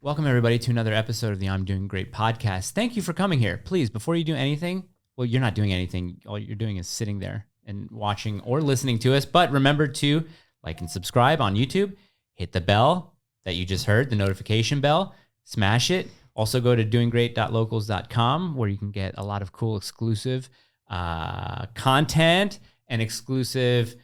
Welcome, everybody, to another episode of the I'm Doing Great podcast. Thank you for coming here. Please, before you do anything, well, you're not doing anything. All you're doing is sitting there and watching or listening to us. But remember to like and subscribe on YouTube. Hit the bell that you just heard, the notification bell. Smash it. Also go to doinggreat.locals.com where you can get a lot of cool exclusive content and exclusive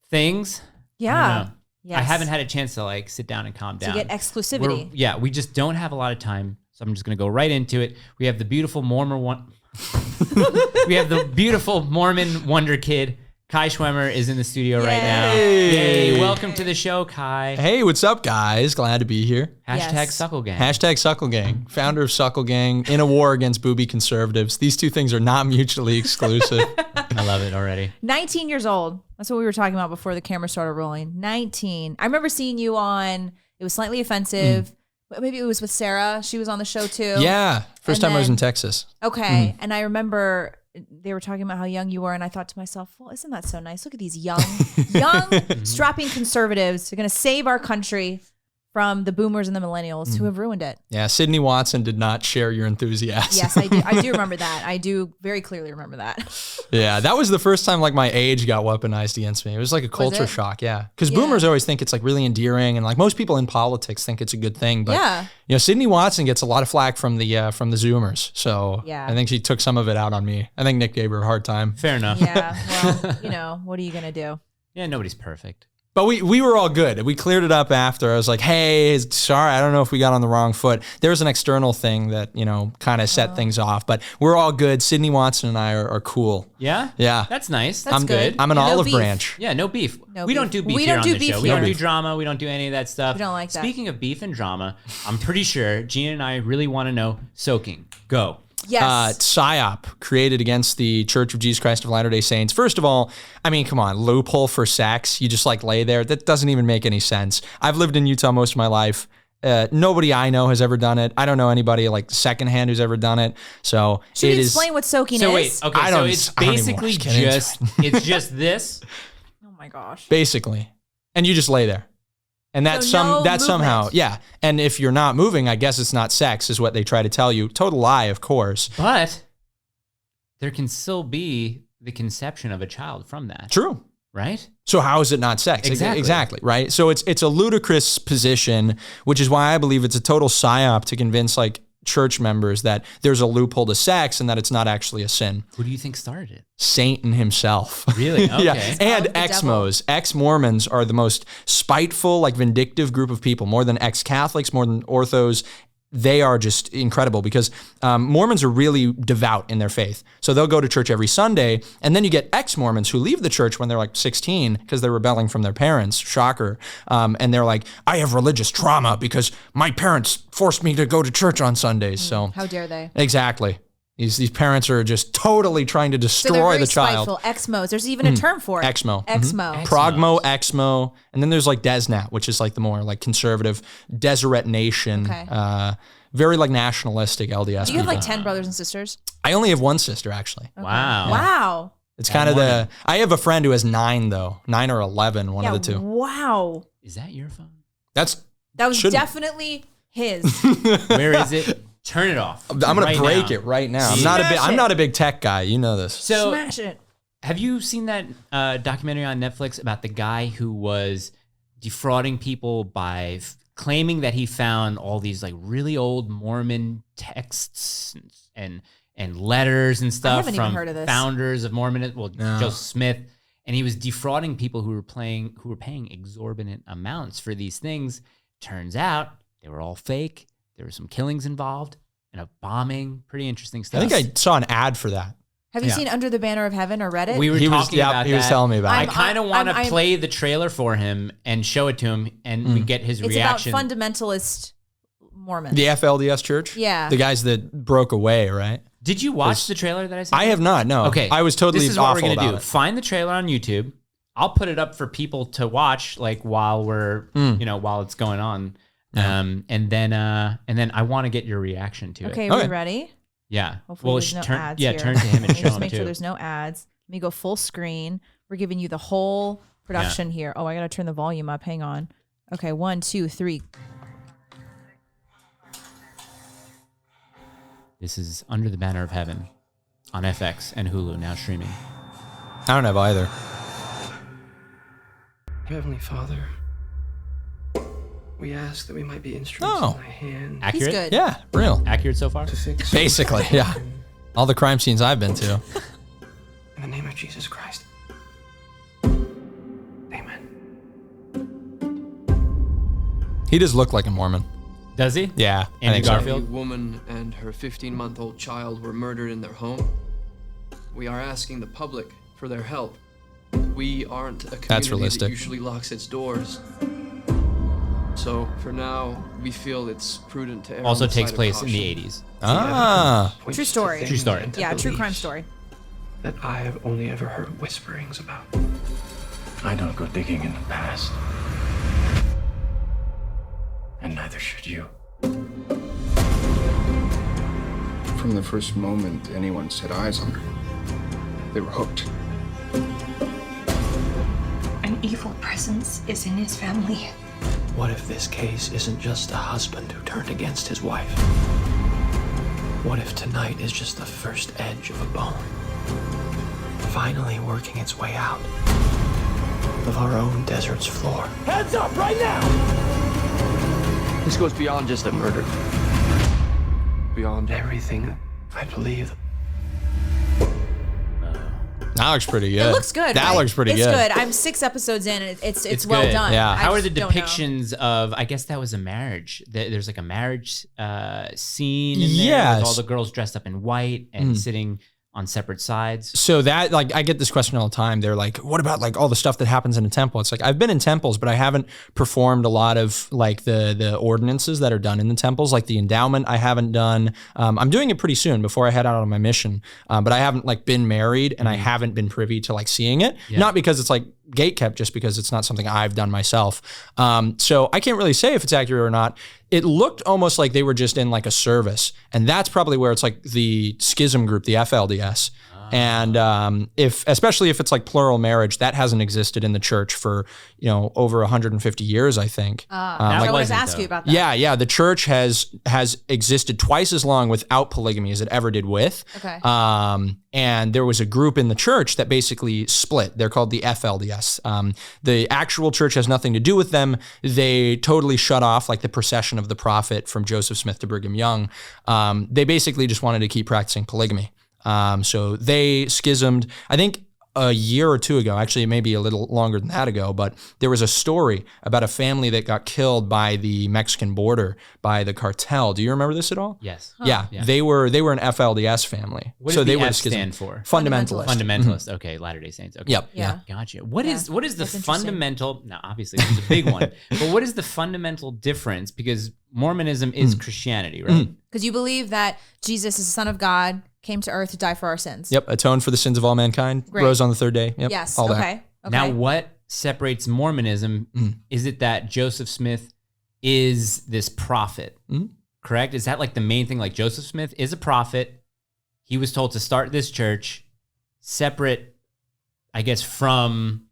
things. Yeah. Yes. I haven't had a chance to like sit down and calm down. To get exclusivity. We just don't have a lot of time, so I'm just going to go right into it. We have the beautiful we have the beautiful Mormon wonder kid. KAI SCHWEMMER is in the studio right now. Yay! Welcome to the show, KAI. Hey, what's up, guys? Glad to be here. Hashtag Sucklegang. Hashtag Sucklegang. Founder of Sucklegang in a war against booby conservatives. These two things are not mutually exclusive. I love it already. 19 years old. That's what we were talking about before the camera started rolling. 19. I remember seeing you on, it was Slightly Offensive. Maybe it was with Sarah. She was on the show too. Yeah. First time I was in Texas. Okay. And I remember they were talking about how young you were, and I thought to myself, well, isn't that so nice? Look at these young, strapping conservatives who are going to save our country from the boomers and the millennials who have ruined it. Yeah, Sydney Watson did not share your enthusiasm. Yes, I do. I do remember that. I do very clearly remember that. Yeah, that was the first time like my age got weaponized against me. It was like a culture shock, yeah. Because boomers always think it's like really endearing, and like most people in politics think it's a good thing. But you know, Sydney Watson gets a lot of flack from the Zoomers. So I think she took some of it out on me. I think Nick gave her a hard time. Fair enough. Yeah, well, you know, what are you gonna do? Yeah, nobody's perfect. But we were all good. We cleared it up after. I was like, hey, sorry, I don't know if we got on the wrong foot. There was an external thing that, you know, kind of set things off. But we're all good. Sydney Watson and I are cool. Yeah? Yeah. That's nice. That's good. I'm an olive branch. Yeah, no beef. No we beef. don't do beef We here don't on do the beef show. We here. don't do drama. We don't do any of that stuff. We don't like that. Speaking of beef and drama, I'm pretty sure Gina and I really want to know soaking. Go. Yes. PSYOP created against the Church of Jesus Christ of Latter-day Saints. First of all, I mean, come on, loophole for sex. You just like lay there. That doesn't even make any sense. I've lived in Utah most of my life. Nobody I know has ever done it. I don't know anybody like secondhand who's ever done it. So should we explain what soaking is? So wait, okay, so it's basically it's just this. Oh my gosh. Basically. And you just lay there. And that's somehow, yeah. And if you're not moving, I guess it's not sex, is what they try to tell you. Total lie, of course. But there can still be the conception of a child from that. True. Right? So how is it not sex? Exactly. Right? So it's a ludicrous position, which is why I believe it's a total psyop to convince like church members that there's a loophole to sex and that it's not actually a sin. Who do you think started it? Satan himself. Really? Okay. Yeah. And ex-Mos. Ex-Mormons are the most spiteful, like vindictive group of people, more than ex-Catholics, more than Orthos. They are just incredible because Mormons are really devout in their faith. So they'll go to church every Sunday, and then you get ex-Mormons who leave the church when they're like 16 because they're rebelling from their parents. Shocker. And they're like, I have religious trauma because my parents forced me to go to church on Sundays. So how dare they? Exactly. These parents are just totally trying to destroy the child. Spiteful. Ex-Mos. There's even a term for it. Ex-Mo. Ex-Mo. Progmo, Ex-Mo. And then there's like Desnat, which is like the more like conservative Deseret Nation. Okay. Very like nationalistic LDS. Do you have like 10 brothers and sisters? I only have one sister, actually. Okay. Wow. Wow. It's kind of I have a friend who has 9 though. 9 or 11, one of the two. Wow. Is that your phone? That was definitely his. Where is it? Turn it off. I'm gonna break it right now. I'm not a big tech guy. You know this. So smash it. Have you seen that documentary on Netflix about the guy who was defrauding people by claiming that he found all these like really old Mormon texts and letters and stuff from founders of Mormonism? Well, Joseph Smith, and he was defrauding people who were paying exorbitant amounts for these things. Turns out they were all fake. There were some killings involved and a bombing. Pretty interesting stuff. I think I saw an ad for that. Have you seen Under the Banner of Heaven or read it? We were talking about that. He was telling me about it. I kind of want to play the trailer for him and show it to him and we get his reaction. It's about fundamentalist Mormons. The FLDS church? Yeah. The guys that broke away, right? Did you watch the trailer that I sent? I have not, no. Okay. I was totally This is what we're awful going to do. about it. Find the trailer on YouTube. I'll put it up for people to watch like while we're, while it's going on. And then I want to get your reaction to it. Okay, we ready? Yeah. Hopefully there's no ads here. Turn to him and show just him make too. sure there's no ads. Let me go full screen. We're giving you the whole production here. Oh, I got to turn the volume up. Hang on. Okay, 1, 2, 3. This is Under the Banner of Heaven on FX and Hulu, now streaming. I don't have either. Heavenly Father, we ask that we might be instruments in thy hand. Accurate? He's good. Yeah, real. Accurate so far? To fix Basically, yeah. All the crime scenes I've been to. in the name of Jesus Christ. Amen. He does look like a Mormon. Does he? Yeah. I Andy think so. Garfield? A woman and her 15-month-old child were murdered in their home. We are asking the public for their help. We aren't a community realistic. that usually locks its doors. So, for now, we feel it's prudent to err Also on the takes side of place in caution. the 80s. Ah. Points True to story. things True story. and to Yeah, true crime beliefs story. that I have only ever heard whisperings about. I don't go digging in the past. And neither should you. From the first moment anyone set eyes on her, they were hooked. An evil presence is in his family. What if this case isn't just a husband who turned against his wife? What if tonight is just the first edge of a bone? Finally working its way out of our own desert's floor. Hands up right now! This goes beyond just a murder. Beyond everything I believe. That looks pretty good. It looks good. That right? looks pretty it's good. good. I'm 6 episodes in, and it's well good. done. Yeah. I How are the just don't know. depictions of, I guess that was a marriage. There's like a marriage scene in there Yes. with all the girls dressed up in white and sitting on separate sides. So that, like, I get this question all the time. They're like, what about like all the stuff that happens in a temple? It's like, I've been in temples, but I haven't performed a lot of like the ordinances that are done in the temples, like the endowment I haven't done. I'm doing it pretty soon before I head out on my mission. But I haven't like been married and I haven't been privy to like seeing it. Yeah. Not because it's like gate kept, just because it's not something I've done myself. So I can't really say if it's accurate or not. It looked almost like they were just in like a service. And that's probably where it's like the schism group, the FLDS. And especially if it's like plural marriage, that hasn't existed in the church for, over 150 years, I think. That I wanted to wasn't, ask though. you about that. Yeah. The church has existed twice as long without polygamy as it ever did with. Okay. And there was a group in the church that basically split. They're called the FLDS. The actual church has nothing to do with them. They totally shut off like the procession of the prophet from Joseph Smith to Brigham Young. They basically just wanted to keep practicing polygamy. So they schismed, I think a year or two ago, actually maybe a little longer than that ago, but there was a story about a family that got killed by the Mexican border by the cartel. Do you remember this at all? Yes. Yeah, Yeah. they were an FLDS family. What so does they the were F schism- stand for? Fundamentalist. Fundamentalist. Okay, Latter-day Saints. Okay. Yep. Yeah. Gotcha. What is the That's interesting. fundamental? Now, obviously, this is a big one, but what is the fundamental difference? Because Mormonism is Christianity, right? Because you believe that Jesus is the Son of God, came to earth to die for our sins. Yep, atoned for the sins of all mankind, Great. rose on the third day. Yep, Yes. all that. Okay. Now, what separates Mormonism? Is it that Joseph Smith is this prophet? Correct? Is that like the main thing? Like Joseph Smith is a prophet. He was told to start this church separate, I guess, from,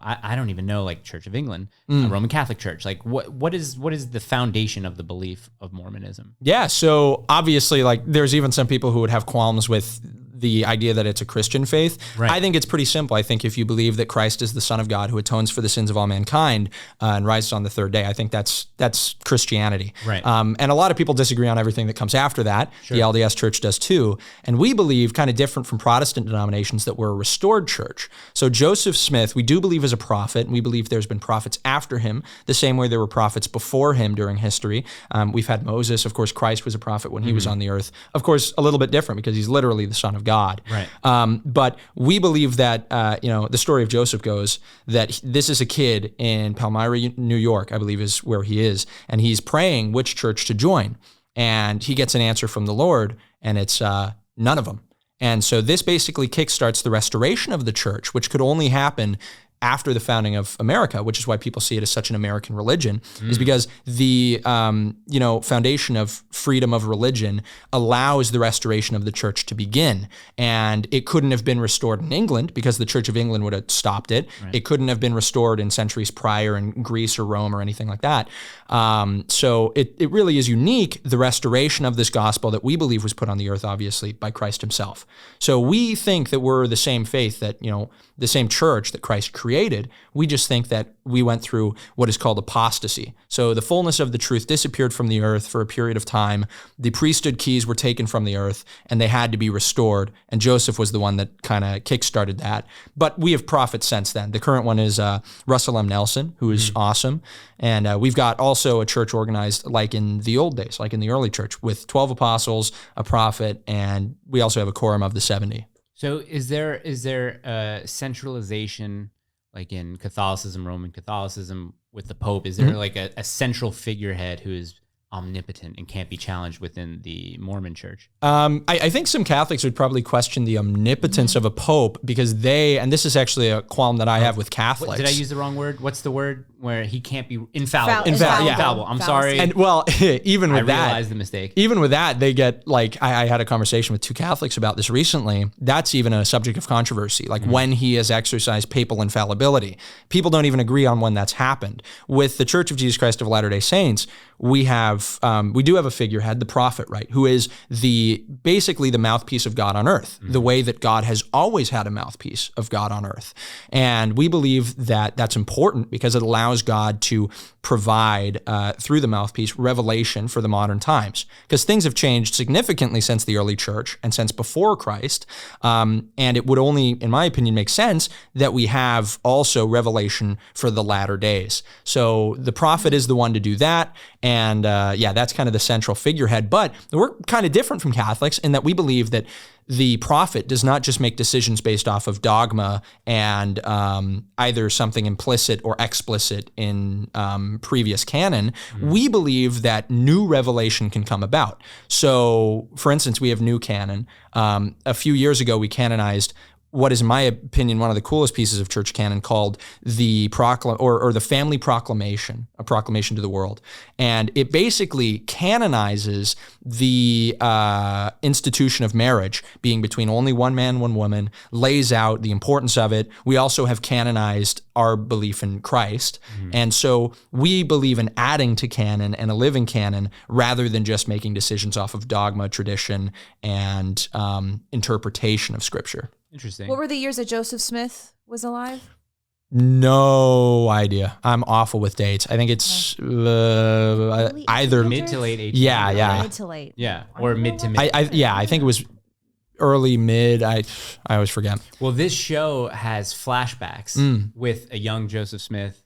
I don't even know, like Church of England, Roman Catholic Church. Like what is the foundation of the belief of Mormonism? Yeah, so obviously, like, there's even some people who would have qualms with the idea that it's a Christian faith. Right. I think it's pretty simple. I think if you believe that Christ is the Son of God who atones for the sins of all mankind and rises on the third day, I think that's Christianity. Right. And a lot of people disagree on everything that comes after that. Sure. The LDS Church does too. And we believe, kind of different from Protestant denominations, that we're a restored church. So Joseph Smith, we do believe is a prophet, and we believe there's been prophets after him, the same way there were prophets before him during history. We've had Moses. Of course, Christ was a prophet when he was on the earth. Of course, a little bit different because he's literally the Son of God. Right. But we believe that, the story of Joseph goes that this is a kid in Palmyra, New York, I believe is where he is, and he's praying which church to join. And he gets an answer from the Lord, and it's none of them. And so this basically kickstarts the restoration of the church, which could only happen after the founding of America, which is why people see it as such an American religion, is because the foundation of freedom of religion allows the restoration of the church to begin. And it couldn't have been restored in England because the Church of England would have stopped it. Right. It couldn't have been restored in centuries prior in Greece or Rome or anything like that. So it really is unique, the restoration of this gospel that we believe was put on the earth, obviously, by Christ himself. So we think that we're the same faith that, the same church that Christ created. We just think that we went through what is called apostasy. So the fullness of the truth disappeared from the earth for a period of time. The priesthood keys were taken from the earth and they had to be restored. And Joseph was the one that kind of kickstarted that. But we have prophets since then. The current one is Russell M. Nelson, who is awesome. And we've got also a church organized like in the old days, like in the early church, with 12 apostles, a prophet, and we also have a quorum of the 70. So is there a centralization, like in Catholicism, Roman Catholicism, with the Pope? Is there like a central figurehead who is omnipotent and can't be challenged within the Mormon church? I think some Catholics would probably question the omnipotence of a pope because and this is actually a qualm that I have with Catholics. Did I use the wrong word? What's the word where he can't be infallible? Infallible. I'm sorry. And well, even with that, I realized the mistake. Even with that, they get like, I had a conversation with two Catholics about this recently. That's even a subject of controversy, like when he has exercised papal infallibility. People don't even agree on when that's happened. With the Church of Jesus Christ of Latter-day Saints, we do have a figurehead, the prophet, right, who is basically the mouthpiece of God on earth, the way that God has always had a mouthpiece of God on earth. And we believe that that's important because it allows God to provide, through the mouthpiece, revelation for the modern times. Because things have changed significantly since the early church and since before Christ. And it would only, in my opinion, make sense that we have also revelation for the latter days. So the prophet is the one to do that. And that's kind of the central figurehead. But we're kind of different from Catholics in that we believe that the prophet does not just make decisions based off of dogma and either something implicit or explicit in previous canon. We believe that new revelation can come about. So, for instance, we have new canon. A few years ago, we canonized what is, in my opinion, one of the coolest pieces of church canon called the the Family Proclamation, a proclamation to the world. And it basically canonizes the institution of marriage being between only one man, one woman, lays out the importance of it. We also have canonized our belief in Christ. And so we believe in adding to canon and a living canon rather than just making decisions off of dogma, tradition, and interpretation of Scripture. Interesting. What were the years that Joseph Smith was alive? No idea. I'm awful with dates. I think it's either mid to late 1800s. Yeah. Mid to late. Yeah, or mid to mid. I think it was early, mid. I always forget. Well, this show has flashbacks with a young Joseph Smith,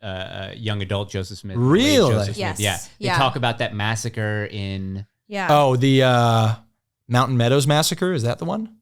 a young adult Joseph Smith. Really? Joseph Smith. Yes. Yeah. They talk about that massacre in... Yeah. Oh, the Mountain Meadows Massacre? Is that the one?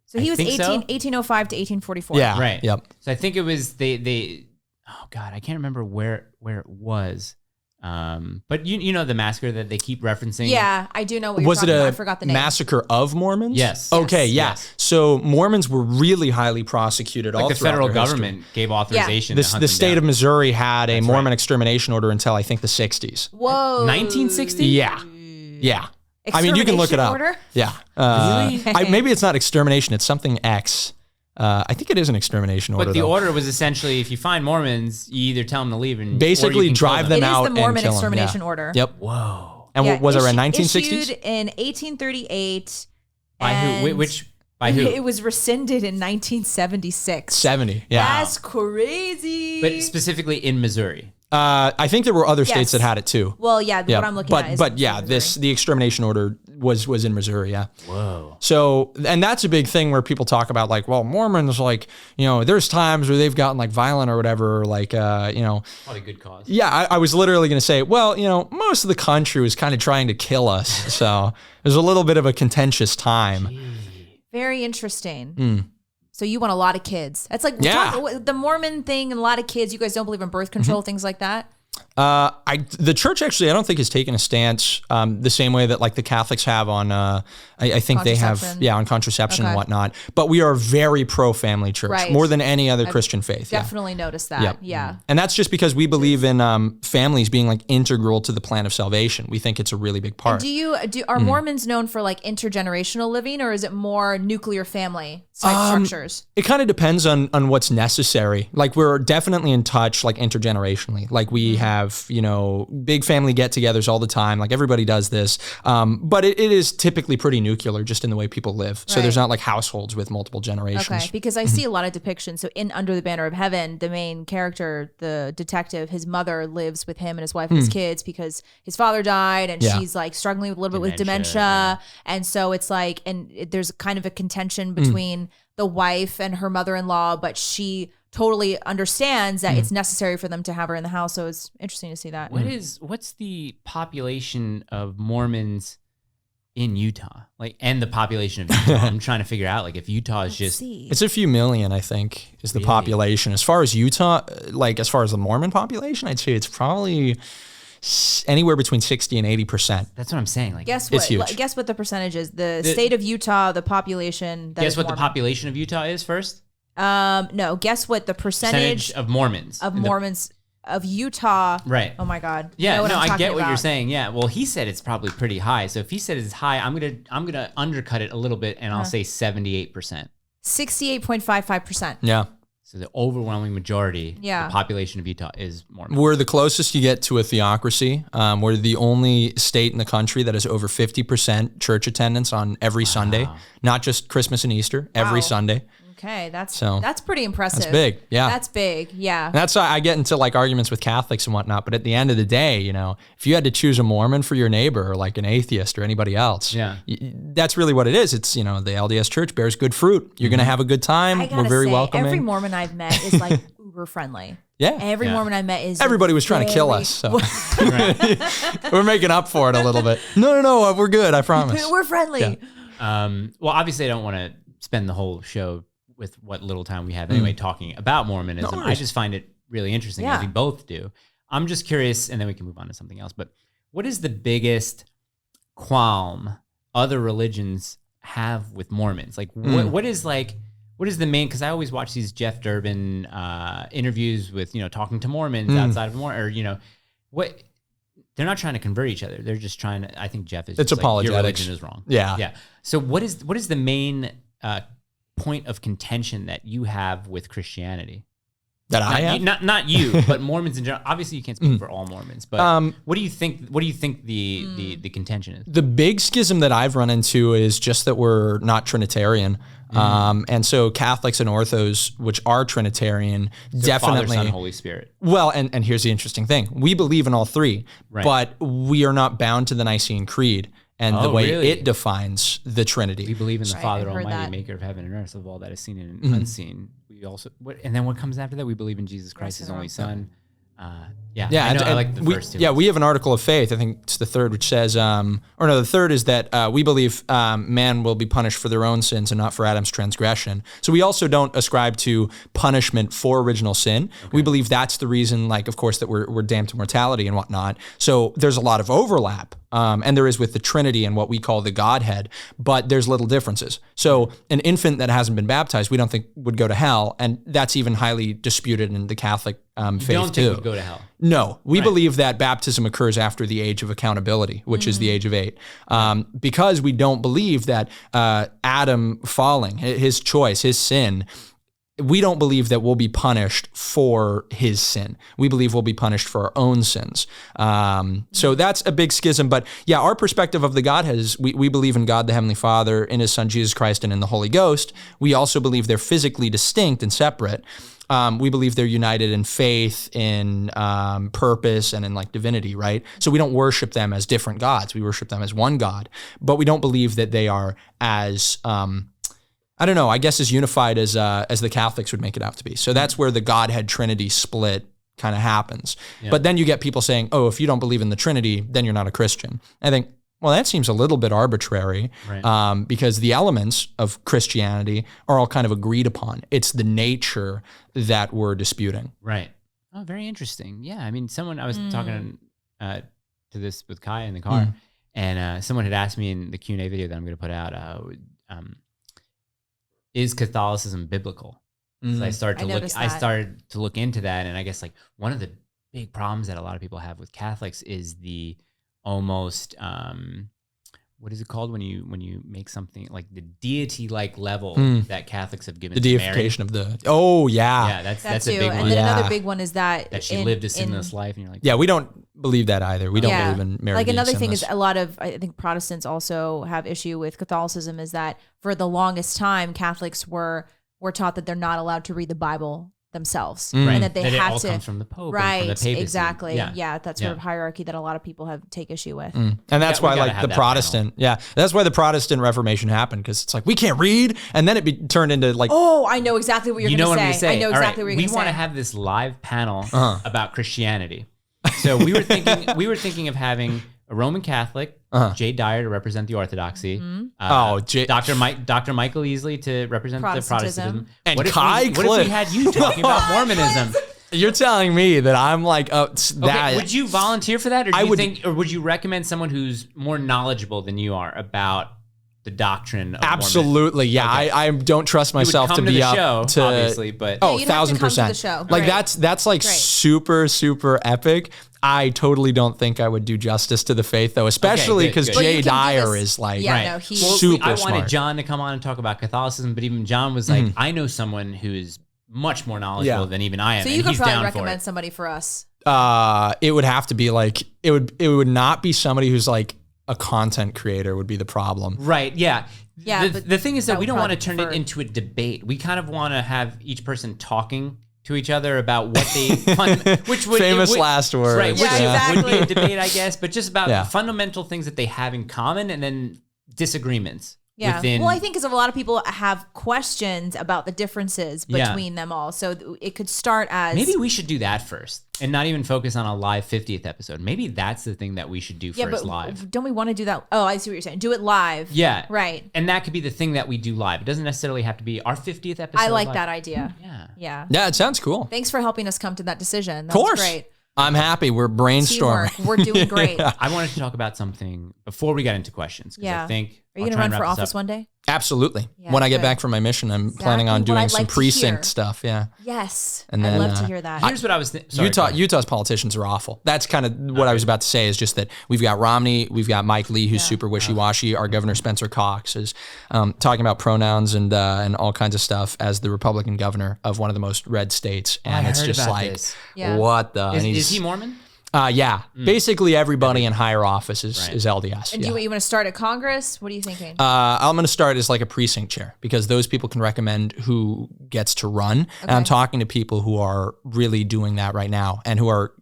So he was 1805 to 1844. Yeah. Right. Yep. So I think it was they oh God, I can't remember where it was. But you know the massacre that they keep referencing? Yeah, I do know what you're talking about. I forgot the name. Massacre of Mormons? Yes. Okay, Yes. So Mormons were really highly prosecuted all the throughout federal their government history. gave authorization to hunt The them state down. of Missouri had a That's Mormon right. extermination order until I think the 60s. Whoa. 1960? Yeah. I mean, you can look it up. Order? Yeah. Really? Maybe it's not extermination, it's something X. I think it is an extermination order. But the though. order was essentially, if you find Mormons, you either tell them to leave and basically or you can drive kill them out. It is the Mormon and kill extermination them. order. Yep. Whoa. And what was it around 1960s? Issued in 1838. By who? By who? It was rescinded in 1976. 70. Yeah. That's crazy. But specifically in Missouri. I think there were other states Yes. that had it too. Well, yeah, what I'm looking at is But yeah, Missouri. the extermination order was in Missouri, yeah. Whoa. So, and that's a big thing where people talk about like, well, Mormons, like, there's times where they've gotten like violent or whatever, or like, Probably good cause. Yeah, I was literally going to say, well, most of the country was kind of trying to kill us. So it was a little bit of a contentious time. Very interesting. So you want a lot of kids. That's like Yeah. the Mormon thing and a lot of kids. You guys don't believe in birth control, things like that? The church actually, I don't think has taken a stance the same way that like the Catholics have on. I think they have, on contraception and whatnot. But we are very pro-family church, more than any other Christian faith. Definitely noticed that. Yeah. And that's just because we believe in families being like integral to the plan of salvation. We think it's a really big part. Are Mormons known for like intergenerational living, or is it more nuclear family type structures? It kind of depends on what's necessary. Like we're definitely in touch like intergenerationally. Like we have, big family get-togethers all the time. Like everybody does this. But it is typically pretty nuclear just in the way people live. So there's not like households with multiple generations. Okay, because I see a lot of depictions. So in Under the Banner of Heaven, the main character, the detective, his mother lives with him and his wife and his kids because his father died and she's like struggling a little bit with dementia. And so it's like, there's kind of a contention between the wife and her mother-in-law, but she totally understands that it's necessary for them to have her in the house. So it's interesting to see that. What's the population of Mormons in Utah? Like, and the population of Utah? I'm trying to figure out like if Utah is it's a few million, I think, is the population. As far as Utah, like as far as the Mormon population, I'd say it's probably anywhere between 60 and 80%. That's what I'm saying. Like, guess what? It's huge. Guess what the percentage is? The state of Utah, the population. Guess what the population of Utah is first? No. Guess what the percentage of Mormons of Utah? Right. Oh my God. Yeah. You know I get what you're saying. Yeah. Well, he said it's probably pretty high. So if he said it's high, I'm gonna undercut it a little bit, and I'll say 78%. 68.55%. Yeah. So the overwhelming majority, the population of Utah is Mormon. We're the closest you get to a theocracy. We're the only state in the country that has over 50% church attendance on every Sunday, not just Christmas and Easter, every Sunday. Okay, that's pretty impressive. That's big, yeah. That's big, yeah. And that's why I get into like arguments with Catholics and whatnot. But at the end of the day, if you had to choose a Mormon for your neighbor or like an atheist or anybody else, that's really what it is. It's the LDS Church bears good fruit. You're gonna have a good time. We're very welcoming. Every Mormon I've met is like uber friendly. Yeah. Every Mormon I met is. Everybody was trying to kill us, so we're making up for it a little bit. No, we're good. I promise. We're friendly. Yeah. Well, obviously, I don't want to spend the whole show with what little time we have anyway talking about Mormonism. I just find it really interesting, as we both do. I'm just curious, and then we can move on to something else. But what is the biggest qualm other religions have with Mormons? Like, what is the main? Because I always watch these Jeff Durbin interviews with talking to Mormons outside of Mormon, or what. They're not trying to convert each other. They're just trying to. I think Jeff is. It's just apologetics. Like, your religion is wrong. Yeah. So what is the main point of contention that you have with Christianity? I have? Not you, but Mormons in general. Obviously, you can't speak for all Mormons, but what do you think? What do you think the contention is? The big schism that I've run into is just that we're not Trinitarian, and so Catholics and Orthos, which are Trinitarian, definitely Father, Son, Holy Spirit. Well, and here's the interesting thing: we believe in all three, but we are not bound to the Nicene Creed and the way it defines the Trinity. We believe in the Father Almighty, Maker of heaven and earth, of all that is seen and unseen. We also, and then what comes after that? We believe in Jesus Christ, His only Son. I like the first two. Yeah, we have an article of faith. I think it's the third, which says, the third is that we believe man will be punished for their own sins and not for Adam's transgression. So we also don't ascribe to punishment for original sin. Okay. We believe that's the reason, like, of course, that we're damned to mortality and whatnot. So there's a lot of overlap. And there is with the Trinity and what we call the Godhead, but there's little differences. So an infant that hasn't been baptized, we don't think would go to hell, and that's even highly disputed in the Catholic faith too. You don't think would go to hell? No, we believe that baptism occurs after the age of accountability, which is the age of 8, because we don't believe that Adam falling, his choice, his sin. We don't believe that we'll be punished for his sin. We believe we'll be punished for our own sins. So that's a big schism. But yeah, our perspective of the Godhead is we believe in God the Heavenly Father, in His Son Jesus Christ, and in the Holy Ghost. We also believe they're physically distinct and separate. We believe they're united in faith, in purpose, and in like divinity, right? So we don't worship them as different gods. We worship them as one God. But we don't believe that they are as I don't know, I guess as unified as the Catholics would make it out to be. So that's where the Godhead Trinity split kind of happens. Yeah. But then you get people saying, oh, if you don't believe in the Trinity, then you're not a Christian. I think, well, that seems a little bit arbitrary, because the elements of Christianity are all kind of agreed upon. It's the nature that we're disputing. Right. Oh, very interesting. Yeah, I mean, I was talking to this with Kai in the car, and someone had asked me in the Q&A video that I'm going to put out, is Catholicism biblical? So I started to look into that, and I guess like one of the big problems that a lot of people have with Catholics is the almost what is it called when you make something like the deity-like level that Catholics have given the to deification Mary? of the That's a big one. And then another big one is that she lived a sinless life, and you're like, we don't believe that either. We don't believe in Mary. Like being another thing sinless. is a lot of, I think Protestants also have issue with Catholicism is that for the longest time Catholics were taught that they're not allowed to read the Bible themselves, and that they that have it all to comes from the Pope, right? and from the papacy. Exactly, Yeah. that sort of hierarchy that a lot of people take issue with. And that's We why gotta like have the that Protestant, that's why the Protestant Reformation happened, because it's like we can't read, and then it turned into like Oh, I know exactly what you're You know going what I'm to going to say? I know All exactly right, what you're we going to say. want to have this live panel about Christianity. So we were thinking of having a Roman Catholic, Jay Dyer, to represent the Orthodoxy. Dr. Michael Easley to represent the Protestantism. And what if Kai what if Cliff. we had you talking about Mormonism? You're telling me that I'm like that. Okay, would you volunteer for that, or would you recommend someone who's more knowledgeable than you are about the doctrine of Absolutely, Mormonism? I don't trust myself come to to be the up show, to obviously, but oh, you'd have to come to 1,000%. the show. Like Great. that's like Great. super epic. I totally don't think I would do justice to the faith though, especially good, because good. But you Jay can do Dyer this- is like Yeah, no, he's super I wanted smart. John to come on and talk about Catholicism, but even John was like, I know someone who is much more knowledgeable than even I am. So and you could he's probably down for recommend it. somebody for us. It would have to be like it would not be somebody who's like a content creator would be the problem. Right, yeah. Yeah, The, but the thing is that that we would don't want to probably turn it prefer- into a debate. We kind of want to have each person talking to each other about what they which would Famous last words. right? Which Yeah, would be a exactly. debate, I guess, but just about Yeah. fundamental things that they have in common, and then disagreements. Yeah. Within, Well, I think because a lot of people have questions about the differences Yeah. between them all. So it could start as maybe we should do that first, and not even focus on a live 50th episode. Maybe that's the thing that we should do yeah, first but live. don't we want to do that? Oh, I see what you're saying. Do it live. Yeah, Right. And that could be the thing that we do live. It doesn't necessarily have to be our 50th episode. I like live. that idea. Yeah. Yeah. Yeah, it sounds cool. Thanks for helping us come to that decision. That's Of course. great. I'm happy. We're brainstorming. Teamwork. We're doing great. I wanted to talk about something before we got into questions. 'Cause Yeah. I think Are you I'll going to try run and for wrap this office up. one day? Absolutely. Yeah, when I get good. back from my mission, I'm planning on Exactly what doing I'd some like to precinct hear. stuff. Yeah. Yes. And I'd then, love to hear that. Here's what I was sorry, go ahead. Utah's politicians are awful. That's kind of what I was about to say is just that we've got Romney, we've got Mike Lee, who's super wishy-washy. Our governor, Spencer Cox, is talking about pronouns and all kinds of stuff as the Republican governor of one of the most red states. And I it's heard just about like, this. Yeah. what the? And Is he Mormon? Yeah. Basically everybody in higher office is LDS. And yeah. do you want to start at Congress? What are you thinking? I'm going to start as like a precinct chair because those people can recommend who gets to run. And I'm talking to people who are really doing that right now and who are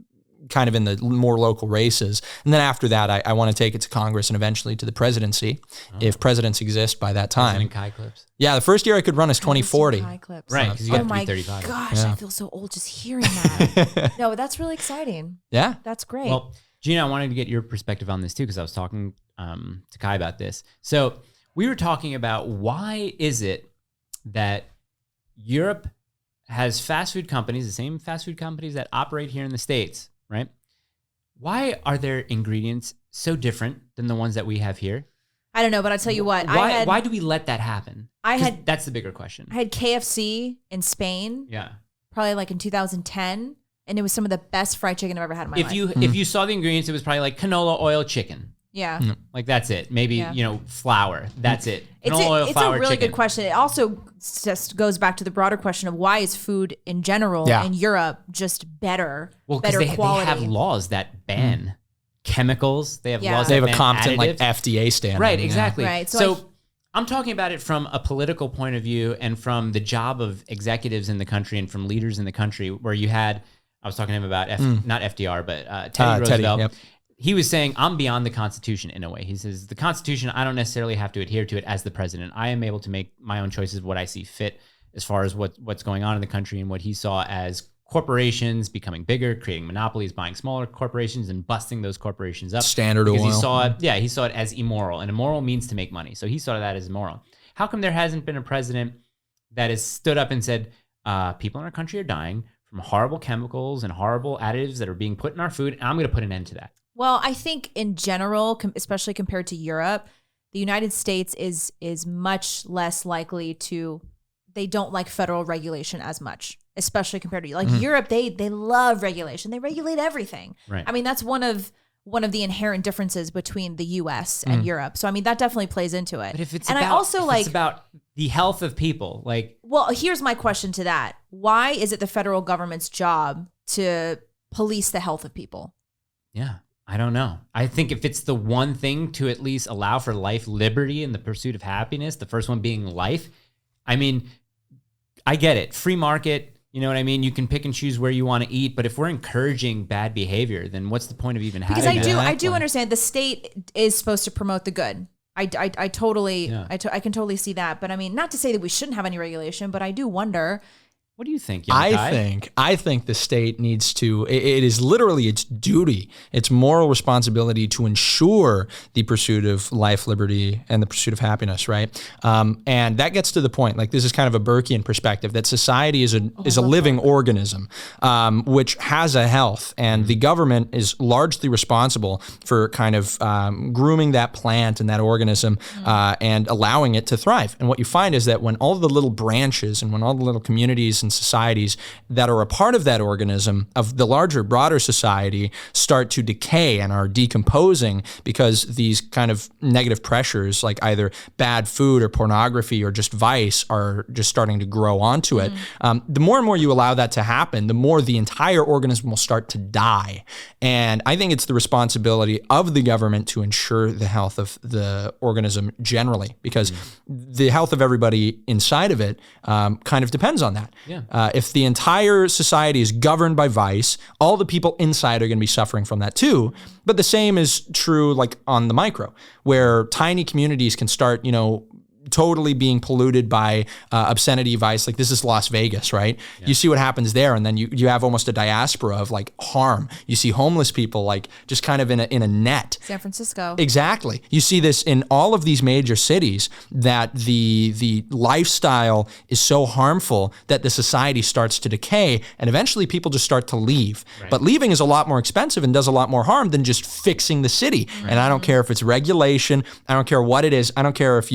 kind of in the more local races. And then after that, I want to take it to Congress and eventually to the presidency if presidents exist by that time. President Kai clips. Yeah, the first year I could run is 2040. High clips. Right, because you got Oh to my be 35. gosh, I feel so old just hearing that. No, that's really exciting. Yeah. That's great. Well, Gina, I wanted to get your perspective on this too, because I was talking to Kai about this. So we were talking about why is it that Europe has fast food companies, the same fast food companies that operate here in the States, right? Why are their ingredients so different than the ones that we have here? I don't know, but I'll tell you what. Why do we let that happen? 'Cause that's the bigger question. I had KFC in Spain, Yeah. probably like in 2010, and it was some of the best fried chicken I've ever had in my life. If you saw the ingredients, it was probably like canola oil chicken. Yeah. Like that's it. Maybe, Yeah. Flour. That's it. It's Canola oil, a flour, really chicken. good question. It also just goes back to the broader question of why is food in general Yeah. in Europe just better, Well, because better they quality? have laws that ban chemicals. They have Yeah. laws They that have a ban competent like additives. FDA standard. Right, yeah. exactly. Right, so So, I'm talking about it from a political point of view and from the job of executives in the country and from leaders in the country where you had, I was talking to him about, not FDR, but Teddy Teddy, Roosevelt. yep. He was saying, I'm beyond the Constitution in a way. He says, the Constitution, I don't necessarily have to adhere to it as the president. I am able to make my own choices, what I see fit as far as what's going on in the country and what he saw as corporations becoming bigger, creating monopolies, buying smaller corporations and busting those corporations up. Standard because Oil. he saw it as immoral, and immoral means to make money. So he saw that as immoral. How come there hasn't been a president that has stood up and said, people in our country are dying from horrible chemicals and horrible additives that are being put in our food. And I'm going to put an end to that. Well, I think in general, especially compared to Europe, the United States is much less likely to, they don't like federal regulation as much, especially compared to like Europe. They love regulation. They regulate everything. Right. I mean, that's one of the inherent differences between the US and Europe. So I mean, that definitely plays into it. But if it's and about, I also it's about the health of people, like, well, here's my question to that. Why is it the federal government's job to police the health of people? yeah, I don't know. I think if it's the one thing to at least allow for life, liberty, and the pursuit of happiness, the first one being life, I mean, I get it. Free market, you know what I mean? You can pick and choose where you want to eat, but if we're encouraging bad behavior, then what's the point of even having Because that? I do understand the state is supposed to promote the good. I totally, I can totally see that. But I mean, not to say that we shouldn't have any regulation, but I do wonder. What do you think, young guy? I think the state needs to, it is literally its duty, its moral responsibility to ensure the pursuit of life, liberty, and the pursuit of happiness, right? And that gets to the point, like this is kind of a Burkean perspective, that society is a living organism, which has a health, and the government is largely responsible for kind of grooming that plant and that organism and allowing it to thrive. And what you find is that when all the little branches and when all the little communities and societies that are a part of that organism, of the larger, broader society, start to decay and are decomposing because these kind of negative pressures, like either bad food or pornography or just vice, are just starting to grow onto it. The more and more you allow that to happen, the more the entire organism will start to die. And I think it's the responsibility of the government to ensure the health of the organism generally, because the health of everybody inside of it kind of depends on that. Yeah. If the entire society is governed by vice, all the people inside are going to be suffering from that too. But the same is true like on the micro, where tiny communities can start, totally being polluted by obscenity, vice. Like this is Las Vegas, right? Yeah. You see what happens there, and then you have almost a diaspora of like harm. You see homeless people like just kind of in a net. San Francisco. Exactly. You see this in all of these major cities, that the lifestyle is so harmful that the society starts to decay, and eventually people just start to leave. Right. But leaving is a lot more expensive and does a lot more harm than just fixing the city. Right. And I don't care if it's regulation. I don't care what it is. I don't care if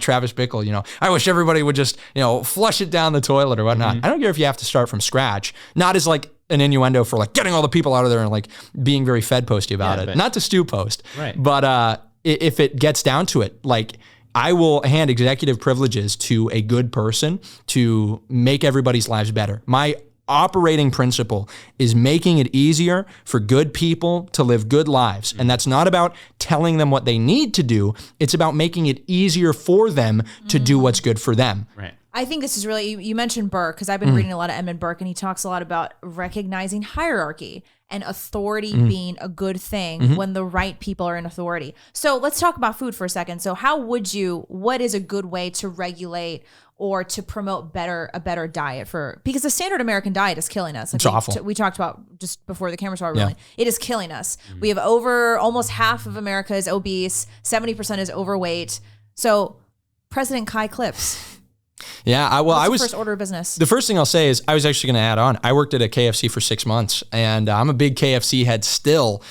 Travis Bickle, I wish everybody would just, flush it down the toilet or whatnot. I don't care if you have to start from scratch, not as like an innuendo for like getting all the people out of there and like being very Fed posty about it. Not to stew post, right? But if it gets down to it, like I will hand executive privileges to a good person to make everybody's lives better. My operating principle is making it easier for good people to live good lives. And that's not about telling them what they need to do. It's about making it easier for them to do what's good for them. Right. I think this is really, you mentioned Burke, because I've been reading a lot of Edmund Burke, and he talks a lot about recognizing hierarchy and authority being a good thing when the right people are in authority. So let's talk about food for a second. So what is a good way to regulate or to promote a better diet because the standard American diet is killing us. It's awful. We talked about just before the camera started rolling. It is killing us. We have almost half of America is obese, 70% is overweight. So President Kai clips. Yeah, I was first order of business. The first thing I'll say is I was actually going to add on. I worked at a KFC for 6 months, and I'm a big KFC head still.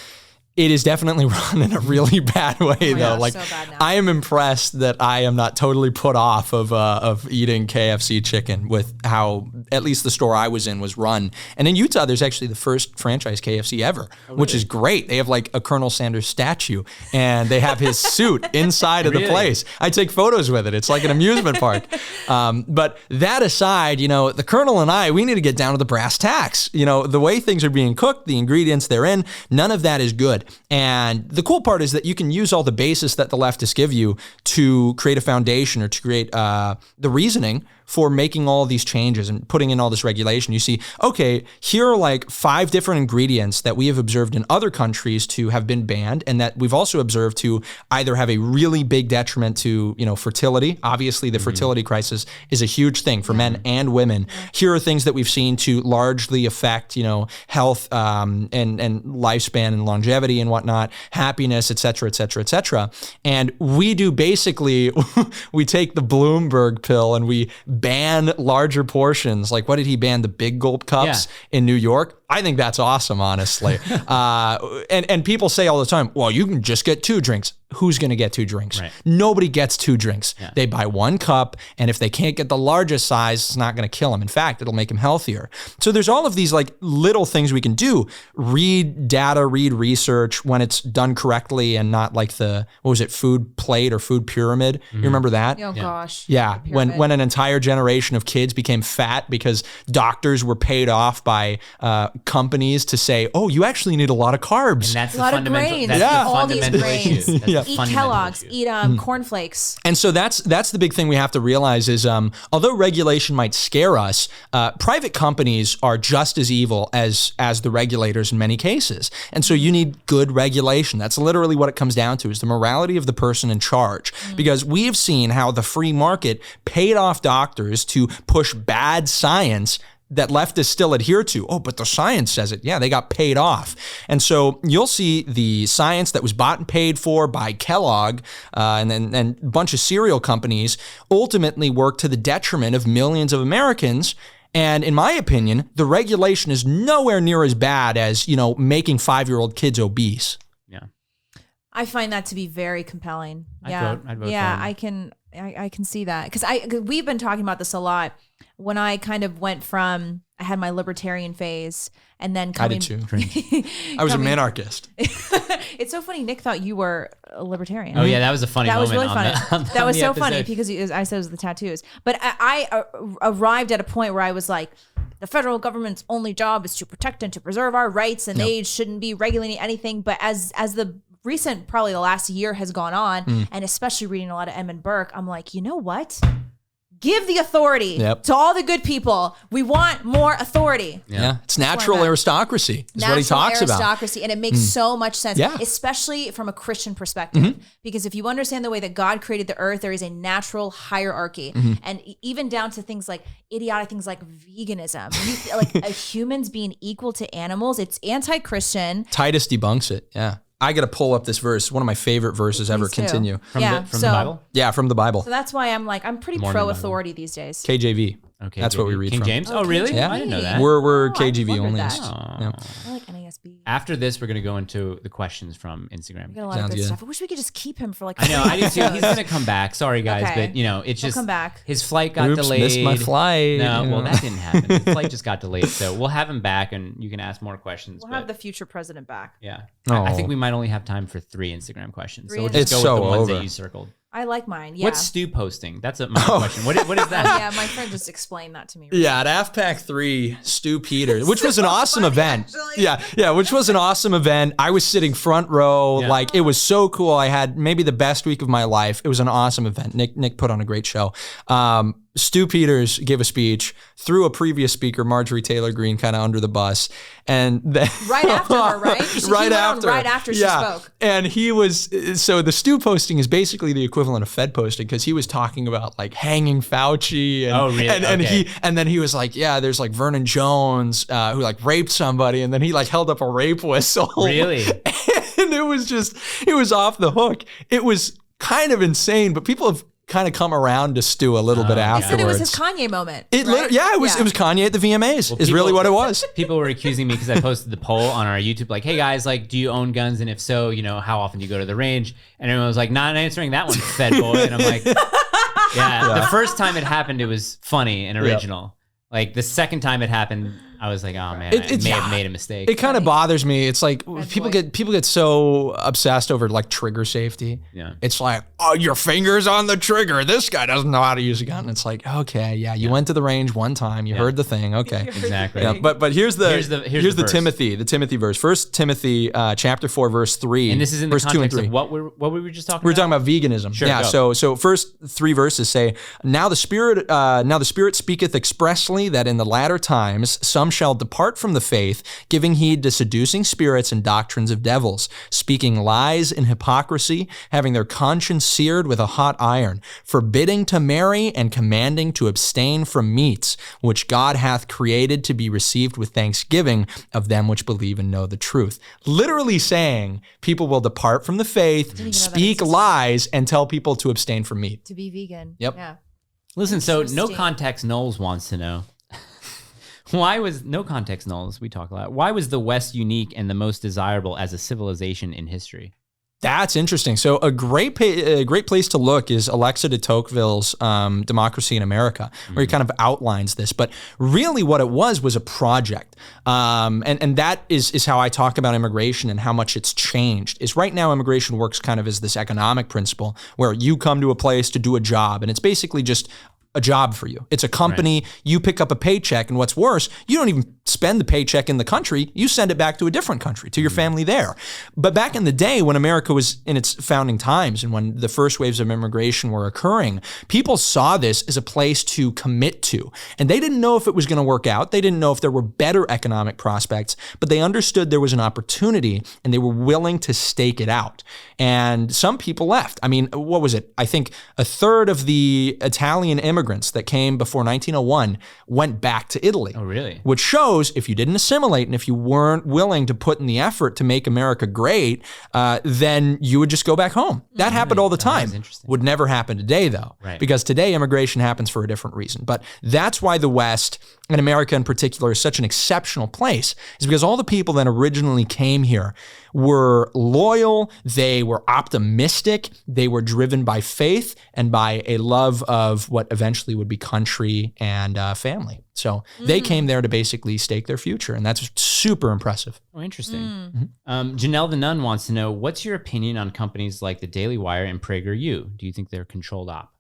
It is definitely run in a really bad way, though. Like, so bad now. I am impressed that I am not totally put off of eating KFC chicken with how at least the store I was in was run. And in Utah, there's actually the first franchise KFC ever, which is great. They have like a Colonel Sanders statue, and they have his suit inside of the place. I take photos with it. It's like an amusement park. But that aside, the Colonel and we need to get down to the brass tacks. The way things are being cooked, the ingredients they're in, none of that is good. And the cool part is that you can use all the basis that the leftists give you to create a foundation or to create the reasoning for making all these changes and putting in all this regulation. You see, okay, here are like 5 different ingredients that we have observed in other countries to have been banned, and that we've also observed to either have a really big detriment to, fertility. Obviously, the fertility crisis is a huge thing for men and women. Here are things that we've seen to largely affect, health and lifespan and longevity and whatnot, happiness, et cetera, et cetera, et cetera. And we do basically, we take the Bloomberg pill and we ban larger portions bans. Like, what did he ban? The big gulp cups in New York? I think that's awesome, honestly. And people say all the time, well, you can just get 2 drinks. Who's going to get 2 drinks? Right. Nobody gets 2 drinks. Yeah. They buy 1 cup, and if they can't get the largest size, it's not going to kill them. In fact, it'll make them healthier. So there's all of these like little things we can do. Read data, read research when it's done correctly and not like the, what was it, food plate or food pyramid? You remember that? Oh gosh. Yeah, when an entire generation of kids became fat because doctors were paid off by companies to say, oh, you actually need a lot of carbs. And that's A the lot of fundamental, grains. that's Yeah. the All these fundamental grains. issue. That's the Eat fundamental Kellogg's, issue. eat cornflakes. And so that's the big thing we have to realize is, although regulation might scare us, private companies are just as evil as the regulators in many cases. And so you need good regulation. That's literally what it comes down to, is the morality of the person in charge. Because we have seen how the free market paid off doctors to push bad science that leftists still adhere to. Oh, but the science says it. Yeah, they got paid off. And so you'll see the science that was bought and paid for by Kellogg and a bunch of cereal companies ultimately work to the detriment of millions of Americans. And in my opinion, the regulation is nowhere near as bad as, making 5-year-old kids obese. Yeah. I find that to be very compelling. I'd vote yeah, for I can see that, because we've been talking about this a lot. When I kind of went from, I had my libertarian phase, and then coming. I did too. I was a minarchist. It's so funny. Nick thought you were a libertarian. Oh yeah, that was a funny That was moment. really funny. That was so funny episode. because I said it was the tattoos. But I arrived at a point where I was like, the federal government's only job is to protect and to preserve our rights, and they shouldn't be regulating anything. But as the recent, probably the last year has gone on, and especially reading a lot of Edmund Burke, I'm like, you know what? Give the authority to all the good people. We want more authority. Yeah. It's natural aristocracy is what he talks about. Aristocracy, and it makes so much sense, especially from a Christian perspective. Because if you understand the way that God created the earth, there is a natural hierarchy. And even down to things like idiotic things like veganism, humans being equal to animals, it's anti-Christian. Titus debunks it. Yeah. I got to pull up this verse. One of my favorite verses ever. too. Continue. From the Bible? Yeah, from the Bible. So that's why I'm pretty Mormon pro-authority these days. KJV. Okay, That's what we read King from. James? Oh, really? Yeah. I didn't know that. We're I KJV wondered only. that. Yeah. I like NASB. After this, we're going to go into the questions from Instagram. We got a lot Sounds of good good. stuff. I wish we could just keep him for like. I know, I do too. He's going to come back. Sorry, guys, Okay. but it's He'll just come back. his flight got Oops, delayed. missed my flight. No, Yeah. well, that didn't happen. His flight just got delayed, so we'll have him back, and you can ask more questions. We'll have the future president back. Yeah, Oh. I think we might only have time for 3 Instagram questions, so Three we'll just It's go so with the ones over. that you circled. I like mine. Yeah. What's Stu posting? That's my question. What is that? Yeah, my friend just explained that to me. Yeah, at AFPAC 3, Stu Peters, which was an awesome event. actually. Yeah, which was an awesome event. I was sitting front row. Yeah. Like, it was so cool. I had maybe the best week of my life. It was an awesome event. Nick put on a great show. Stu Peters gave a speech, threw a previous speaker, Marjorie Taylor Greene, kind of under the bus. And then Right after her, right? He went on right after she spoke. And he was, so the Stu posting is basically the equivalent of Fed posting, because he was talking about like hanging Fauci. And, Oh, really? And Okay. then he was like, yeah, there's like Vernon Jones who like raped somebody. And then he like held up a rape whistle. Really? And it was off the hook. It was kind of insane, but people have kind of come around to Stu a little bit He afterwards. said it was his Kanye moment. It right? it was Kanye at the VMAs. Well, is really what it was. People were accusing me because I posted the poll on our YouTube, like, hey guys, like, do you own guns? And if so, how often do you go to the range? And everyone was like, not answering that one, Fed boy. And I'm like, yeah. The first time it happened, it was funny and original. Like the second time it happened, I was like, oh man, I may have made a mistake. It kind of bothers me. It's like people boy. get so obsessed over like trigger safety. Yeah. It's like, oh, your finger's on the trigger. This guy doesn't know how to use a gun. It's like, okay, yeah, you went to the range one time, you heard the thing, okay. Exactly. Yeah, but here's the verse. Timothy verse. 1 Timothy chapter 4 verse 3. And this is in the verse 2 and context 3. of what were we just talking We're about? talking about veganism. Sure, yeah. go. So first 3 verses say, now the Spirit speaketh expressly that in the latter times some shall depart from the faith, giving heed to seducing spirits and doctrines of devils, speaking lies in hypocrisy, having their conscience seared with a hot iron, forbidding to marry and commanding to abstain from meats, which God hath created to be received with thanksgiving of them which believe and know the truth. Literally saying people will depart from the faith, speak lies, and tell people to abstain from meat. To be vegan. Yep. Yeah. Listen, so no Interesting. context Knowles wants to know. Why was no context nulls? We talk a lot. Why was the West unique and the most desirable as a civilization in history? That's interesting. So a great place to look is Alexa de Tocqueville's Democracy in America, where he kind of outlines this. But really what it was a project. And that is how I talk about immigration and how much it's changed. Is right now immigration works kind of as this economic principle where you come to a place to do a job, and it's basically just a job for you. It's a company, you pick up a paycheck, and what's worse, you don't even spend the paycheck in the country, you send it back to a different country, to your family there. But back in the day when America was in its founding times and when the first waves of immigration were occurring, people saw this as a place to commit to. And they didn't know if it was going to work out. They didn't know if there were better economic prospects, but they understood there was an opportunity and they were willing to stake it out. And some people left. I mean, what was it? I think a third of the Italian immigrants that came before 1901 went back to Italy. Oh, really? Which shows if you didn't assimilate and if you weren't willing to put in the effort to make America great, then you would just go back home. That happened all the time. Would never happen today, though, because today immigration happens for a different reason. But that's why the West, and America in particular, is such an exceptional place, is because all the people that originally came here were loyal, they were optimistic, they were driven by faith and by a love of what eventually would be country and family. So they came there to basically stake their future, and that's super impressive. Oh, interesting. Janelle the Nun wants to know, what's your opinion on companies like the Daily Wire and Prageru? Do you think they're controlled op?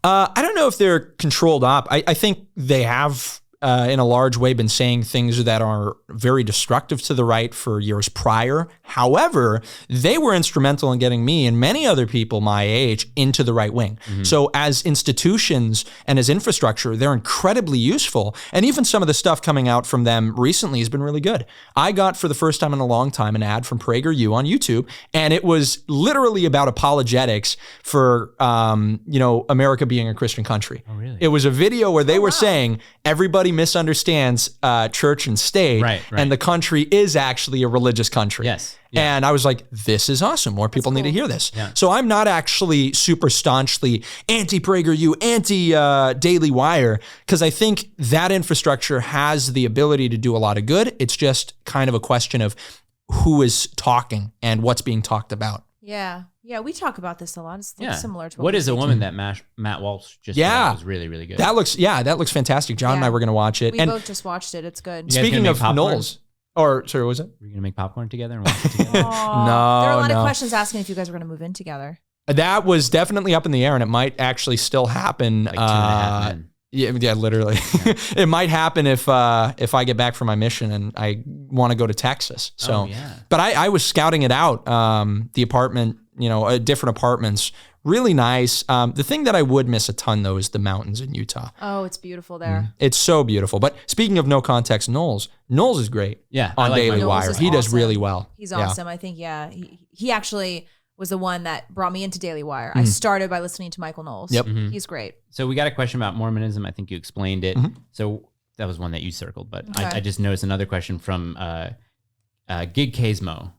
I don't know if they're controlled op. I think they have in a large way been saying things that are very destructive to the right for years prior. However, they were instrumental in getting me and many other people my age into the right wing. So as institutions and as infrastructure, they're incredibly useful. And even some of the stuff coming out from them recently has been really good. I got for the first time in a long time an ad from Prageru on YouTube, and it was literally about apologetics for America being a Christian country. Oh, really? It was a video where they were saying everybody misunderstands church and state, and the country is actually a religious country. Yes. Yeah. And I was like, this is awesome. More people need to hear this. Yeah. So I'm not actually super staunchly anti-Prageru, anti-Daily Wire, because I think that infrastructure has the ability to do a lot of good. It's just kind of a question of who is talking and what's being talked about. Yeah. Yeah, we talk about this a lot. It's similar to what is a woman that Matt Walsh just was really, really good. That looks fantastic. John and I were going to watch it. We both just watched it. It's good. Speaking of Knowles, what was it? Were you going to make popcorn together and watch it together? No, there are a lot of questions asking if you guys were going to move in together. That was definitely up in the air, and it might actually still happen. Like 2.5 men. Yeah, literally. Yeah. It might happen if I get back from my mission and I want to go to Texas. So, but I was scouting it out. The apartment, different apartments, really nice. The thing that I would miss a ton though is the mountains in Utah. Oh, it's beautiful there. It's so beautiful. But speaking of no context, Knowles is great. Yeah, on Daily Wire, he does really well. He's awesome. I think he actually was the one that brought me into Daily Wire. I started by listening to Michael Knowles. Yep. He's great. So we got a question about Mormonism. I think you explained it. So that was one that you circled, but I just noticed another question from Gigkasmo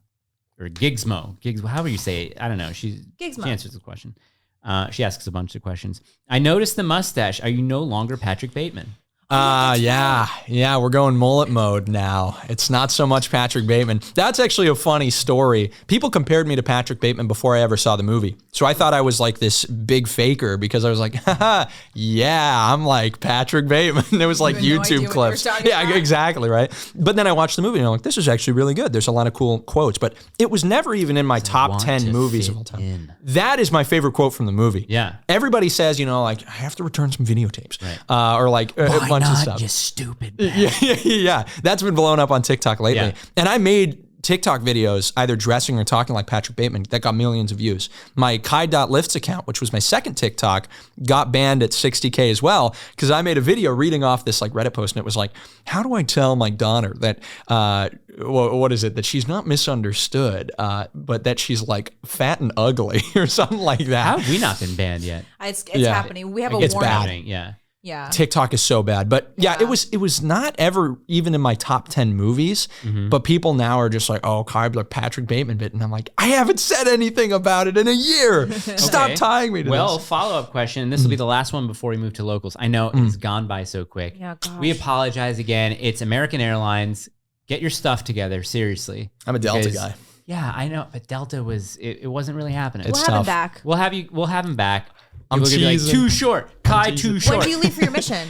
or Gigsmo. However you say it. I don't know. She answers the question. She asks a bunch of questions. I noticed the mustache. Are you no longer Patrick Bateman? Yeah, we're going mullet mode now. It's not so much Patrick Bateman. That's actually a funny story. People compared me to Patrick Bateman before I ever saw the movie. So I thought I was like this big faker because I was like, yeah, I'm like Patrick Bateman. It was like YouTube clips. Yeah, exactly, right? But then I watched the movie and I'm like, this is actually really good. There's a lot of cool quotes, but it was never even in my top 10 movies of all time. That is my favorite quote from the movie. Yeah. Everybody says, I have to return some videotapes. Right. Or like a bunch of stuff. You stupid. Yeah. That's been blowing up on TikTok lately. Yeah. And I made TikTok videos, either dressing or talking like Patrick Bateman, that got millions of views. My KAI.lifts account, which was my second TikTok, got banned at 60K as well, because I made a video reading off this like Reddit post, and it was like, how do I tell my daughter that, what is it, that she's not misunderstood, but that she's like fat and ugly or something like that. How have we not been banned yet? It's happening. We have a warning. Yeah. Yeah. TikTok is so bad. But yeah, it was not ever even in my top 10 movies. But people now are just like, oh, Kybler, Patrick Bateman bit. And I'm like, I haven't said anything about it in a year. Stop tying me to Well, this. follow-up question. This will be the last one before we move to locals. I know it's gone by so quick. Yeah, gosh. We apologize again. It's American Airlines. Get your stuff together, seriously. I'm a Delta Because- guy. Yeah, I know, but Delta was it wasn't really happening. It's We'll have him tough. back. We'll have him back. I'm People are gonna be like, teasing. too short. Kai, too short. When do you leave for your mission?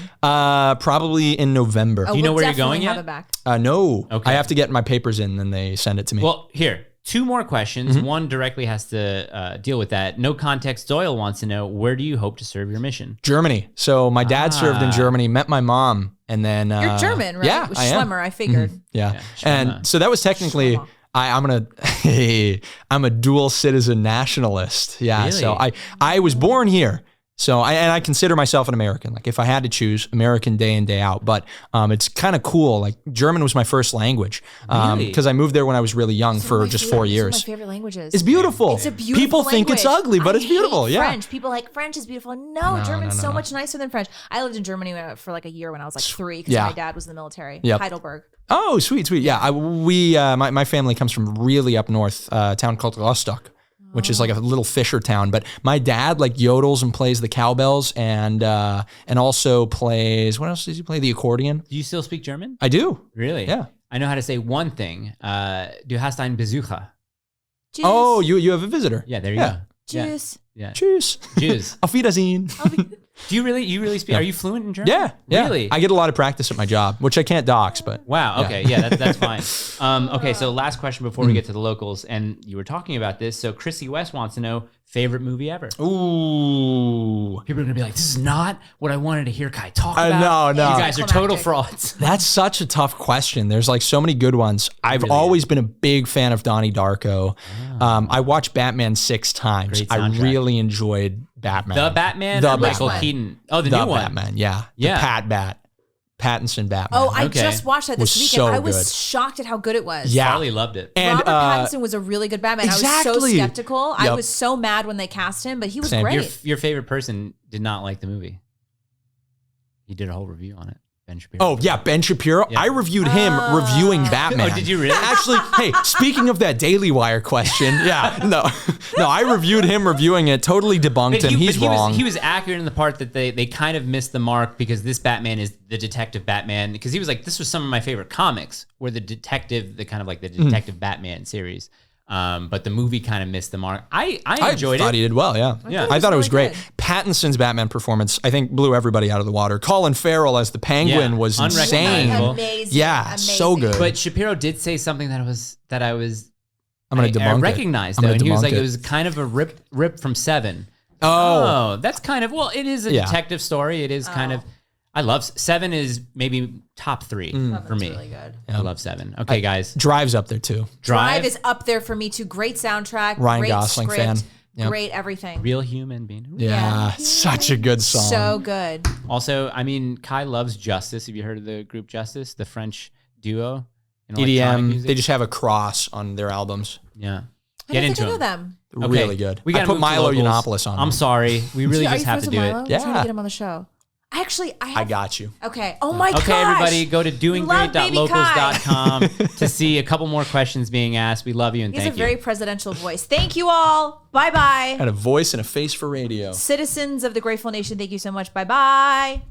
Probably in November. Oh, you know we'll where you're definitely going have yet? him back. No. Okay. I have to get my papers in, then they send it to me. Well, here, 2 more questions. One directly has to deal with that. No context. Doyle wants to know, where do you hope to serve your mission? Germany. So my dad served in Germany, met my mom, and then You're German, right? Yeah, With I am. Schwemmer, I figured. Yeah. Schwemmer. And so that was technically I'm a dual citizen nationalist. Yeah. So Really? I was born here. So I consider myself an American. Like if I had to choose, American day in, day out. But it's kind of cool. Like German was my first language Really? because I moved there when I was really young for just 4 One years. of my favorite languages. It's beautiful. It's a beautiful People think it's language. ugly, but I it's beautiful. hate Yeah. French. People like French is beautiful. No, German's so much nicer than French. I lived in Germany for like a year when I was like 3 because Yeah. my dad was in the military. Yep. Heidelberg. Oh, sweet. Yeah, my family comes from really up north, a town called Rostock, which is like a little fisher town. But my dad like yodels and plays the cowbells and also plays, what else does he play? The accordion. Do you still speak German? I do. Really? Yeah. I know how to say one thing. Du hast einen Besucher. Tschüss. Oh, you have a visitor. Yeah, there you Yeah. go. Tschüss. Yeah. Tschüss. Jews. Auf Wiedersehen. Do you really speak? Are you fluent in German? Yeah. Really? I get a lot of practice at my job, which I can't dox, but. Wow. Okay. Yeah, that's fine. Okay. So last question before we get to the locals, and you were talking about this. So Chrissy West wants to know favorite movie ever. Ooh. People are gonna be like, "This is not what I wanted to hear Kai talk I about." know. You guys are total Climactic. frauds. That's such a tough question. There's like so many good ones. I've always been a big fan of Donnie Darko. I watched Batman 6 times. Great I soundtrack. really enjoyed Batman. The Batman, The or Michael Batman. Keaton. Oh, the The new one. Batman, yeah. Yeah. The Pattinson Batman. Oh, I Okay. just watched that this Was weekend. so I was good. shocked at how good it was. Yeah. Charlie loved it. And Robert Pattinson was a really good Batman. I was so exactly. skeptical. I Yep. was so mad when they cast him, but he was Same. great. Your favorite person did not like the movie. He did a whole review on it. Ben Shapiro. Oh, yeah, Ben Shapiro. Yeah. I reviewed him reviewing Batman. Oh, did you really? Actually, hey, speaking of that Daily Wire question, no, I reviewed him reviewing it, totally debunked him. He's wrong. He was accurate in the part that they kind of missed the mark because this Batman is the detective Batman. Because he was like, this was some of my favorite comics, where the detective, the kind of like the detective Batman series. But the movie kind of missed the mark. I enjoyed thought it. he did well, yeah. Yeah. I thought it was really great. good. Pattinson's Batman performance, I think, blew everybody out of the water. Colin Farrell as the Penguin Yeah, was insane. unrecognizable. Amazing. Yeah, Amazing. so good. But Shapiro did say something that I was I'm going to debunk it. recognized I'm though, gonna and he was debunk like, it. it was kind of a rip from Seven. Oh. That's kind of, well, it is a Yeah. detective story. It is kind of, I love Seven is maybe top 3 for me. Really good. I love Seven. Okay, guys. Drive's up there, too. Drive is up there for me too. Great soundtrack. Ryan great Gosling script, fan. Yep. Great everything. Real human being. Yeah, such a good song. So good. Also, I mean, Kai loves Justice. Have you heard of the group Justice, the French duo? in electronic EDM, music? they just have a cross on their albums. Yeah. I Get don't into think I know them. them. Okay, Really good. We I gotta put move to Milo locals. Yiannopoulos on. I'm sorry. We really Are just you have friends to with do Milo? it. I'm trying to Yeah. get him on the show. Actually, I got you. Okay. Oh my Okay, gosh. everybody, go to Love baby doinggreat.locals.com to see a couple more questions being asked. We love you and He has thank a you. very presidential voice. Thank you all. Bye bye. Had a voice and a face for radio. Citizens of the Grateful Nation, thank you so much. Bye bye.